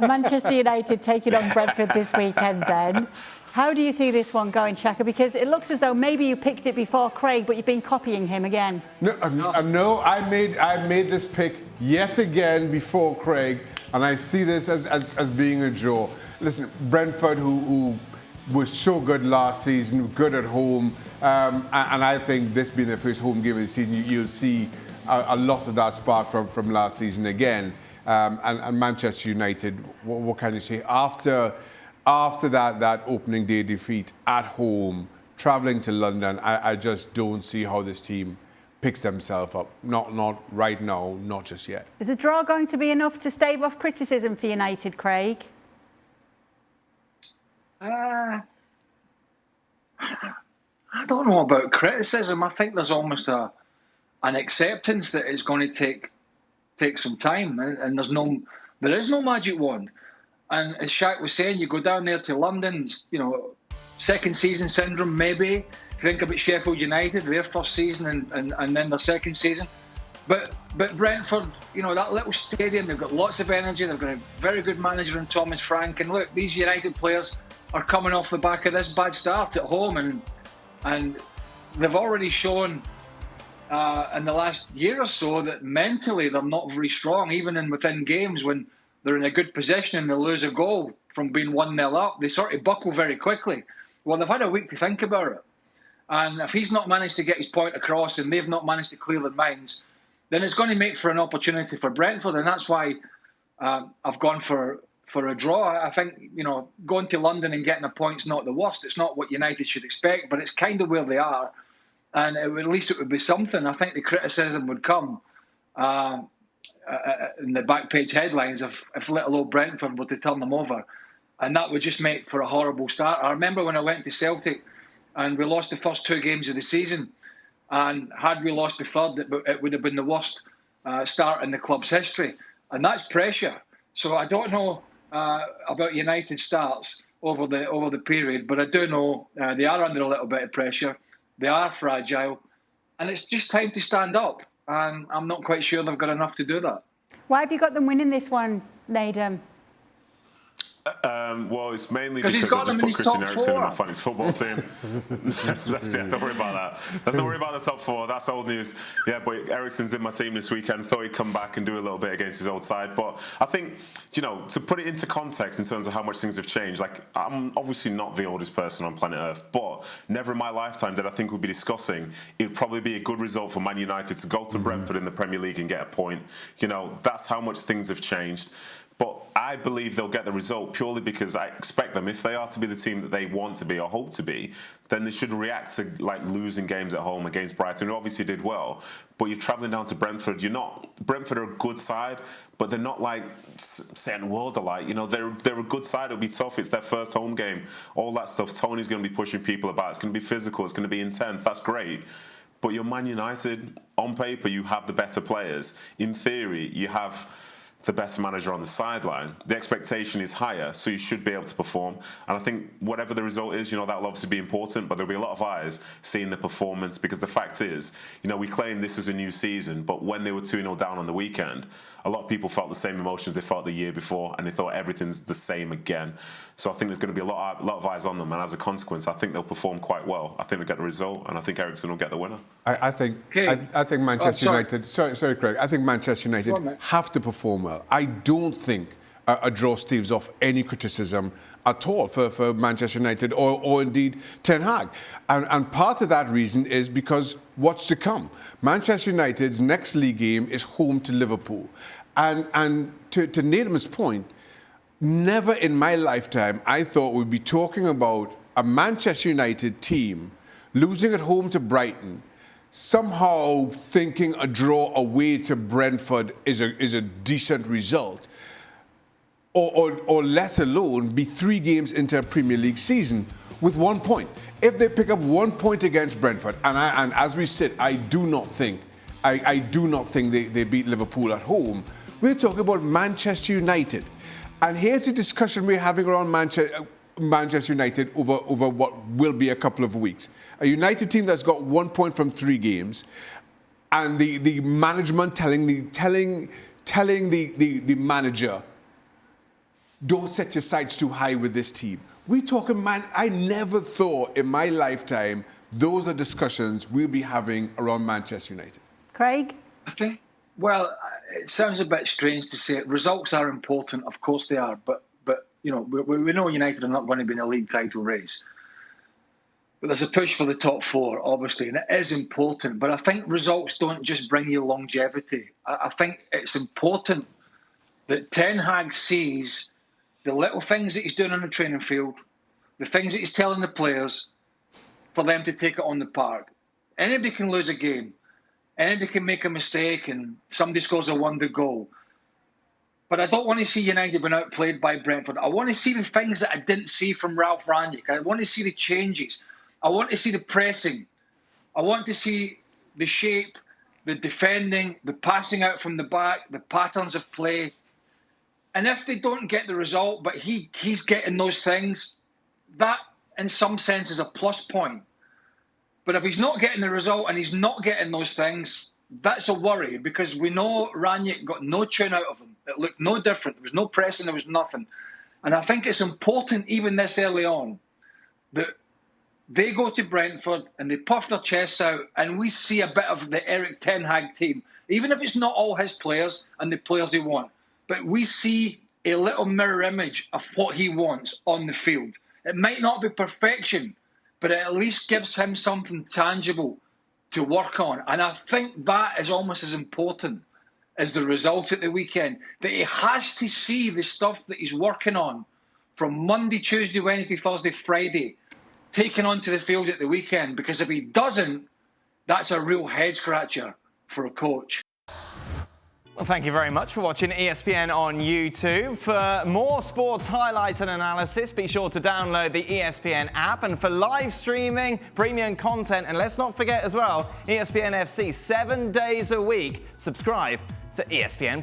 Manchester United taking on Brentford this weekend then. How do you see this one going, Shaka? Because it looks as though maybe you picked it before Craig, but you've been copying him again. No, I made this pick yet again before Craig, and I see this as being a draw. Listen, Brentford, who was so good last season, good at home, and I think this being their first home game of the season, you'll see a lot of that spark from last season again. And Manchester United, what can you say? After that opening day defeat at home, travelling to London, I just don't see how this team picks themselves up. Not right now, not just yet. Is a draw going to be enough to stave off criticism for United, Craig? I don't know about criticism. I think there's almost an acceptance that it's going to take some time, and there is no magic wand. And as Shaq was saying, you go down there to London, second season syndrome maybe. Think about Sheffield United, their first season and then their second season. But Brentford, that little stadium, they've got lots of energy. They've got a very good manager in Thomas Frank. And look, these United players are coming off the back of this bad start at home, and they've already shown in the last year or so that mentally they're not very strong, even within games when they're in a good position and they lose a goal from being 1-0 up. They sort of buckle very quickly. Well, they've had a week to think about it. And if he's not managed to get his point across and they've not managed to clear their minds, then it's going to make for an opportunity for Brentford. And that's why I've gone for a draw. I think, going to London and getting a point's not the worst. It's not what United should expect, but it's kind of where they are. And at least it would be something. I think the criticism would come in the back page headlines if little old Brentford were to turn them over. And that would just make for a horrible start. I remember when I went to Celtic and we lost the first 2 games of the season. And had we lost the third, it would have been the worst start in the club's history. And that's pressure. So I don't know about United starts over the period, but I do know they are under a little bit of pressure. They are fragile. And it's just time to stand up. And I'm not quite sure they've got enough to do that. Why have you got them winning this one, Nedum? Well, it's mainly because I just put Christian Eriksen in my fantasy football team. Don't worry about that. Let's not worry about the top 4. That's old news. Yeah, but Eriksen's in my team this weekend. Thought he'd come back and do a little bit against his old side. But I think, to put it into context in terms of how much things have changed, I'm obviously not the oldest person on planet Earth, but never in my lifetime did I think we'd be discussing it would probably be a good result for Man United to go to Brentford in the Premier League and get a point. That's how much things have changed. But I believe they'll get the result purely because I expect them, if they are to be the team that they want to be or hope to be, then they should react to losing games at home against Brighton, who obviously did well. But you're travelling down to Brentford. Brentford are a good side, but they're not like certain world alike. They're a good side. It'll be tough. It's their first home game. All that stuff. Tony's going to be pushing people about. It's going to be physical. It's going to be intense. That's great. But you're Man United. On paper, you have the better players. In theory, you have the better manager on the sideline. The expectation is higher, so you should be able to perform. And I think whatever the result is, that'll obviously be important, but there'll be a lot of eyes seeing the performance, because the fact is, we claim this is a new season, but when they were 2-0 down on the weekend, a lot of people felt the same emotions they felt the year before, and they thought everything's the same again. So I think there's going to be a lot of eyes on them, and as a consequence, I think they'll perform quite well. I think they'll get the result, and I think Eriksen will get the winner. I think Manchester United. Sorry, Craig. I think Manchester United have to perform well. I don't think a draw staves off any criticism at all for Manchester United or indeed Ten Hag. And part of that reason is because what's to come. Manchester United's next league game is home to Liverpool. And to Nedum's point, never in my lifetime I thought we'd be talking about a Manchester United team losing at home to Brighton, somehow thinking a draw away to Brentford is a decent result, or let alone be 3 games into a Premier League season with 1 point. If they pick up 1 point against Brentford, and as we sit, I do not think they beat Liverpool at home. We're talking about Manchester United. And here's the discussion we're having around Manchester United over what will be a couple of weeks. A United team that's got 1 point from 3 games, and the management telling the manager, don't set your sights too high with this team. We're talking, man, I never thought in my lifetime those are discussions we'll be having around Manchester United. Craig? I think, well, it sounds a bit strange to say it. Results are important, of course they are, but you know, we know United are not going to be in a league title race. But there's a push for the top four, obviously, and it is important. But I think results don't just bring you longevity. I think it's important that Ten Hag sees the little things that he's doing on the training field, the things that he's telling the players, for them to take it on the park. Anybody can lose a game. Anybody can make a mistake and somebody scores a wonder goal. But I don't want to see United being outplayed by Brentford. I want to see the things that I didn't see from Ralph Rangnick. I want to see the changes. I want to see the pressing. I want to see the shape, the defending, the passing out from the back, the patterns of play. And if they don't get the result, but he's getting those things, that in some sense is a plus point. But if he's not getting the result and he's not getting those things, that's a worry, because we know Rangnick got no tune out of him. It looked no different. There was no pressing, there was nothing. And I think it's important, even this early on, that they go to Brentford and they puff their chests out and we see a bit of the Eric Ten Hag team, even if it's not all his players and the players he wants. But we see a little mirror image of what he wants on the field. It might not be perfection, but it at least gives him something tangible to work on. And I think that is almost as important as the result at the weekend, that he has to see the stuff that he's working on from Monday, Tuesday, Wednesday, Thursday, Friday, taken onto the field at the weekend. Because if he doesn't, that's a real head-scratcher for a coach. Well, thank you very much for watching ESPN on YouTube. For more sports highlights and analysis, be sure to download the ESPN app. And for live streaming, premium content, and let's not forget as well, ESPN FC 7 days a week. Subscribe to ESPN+.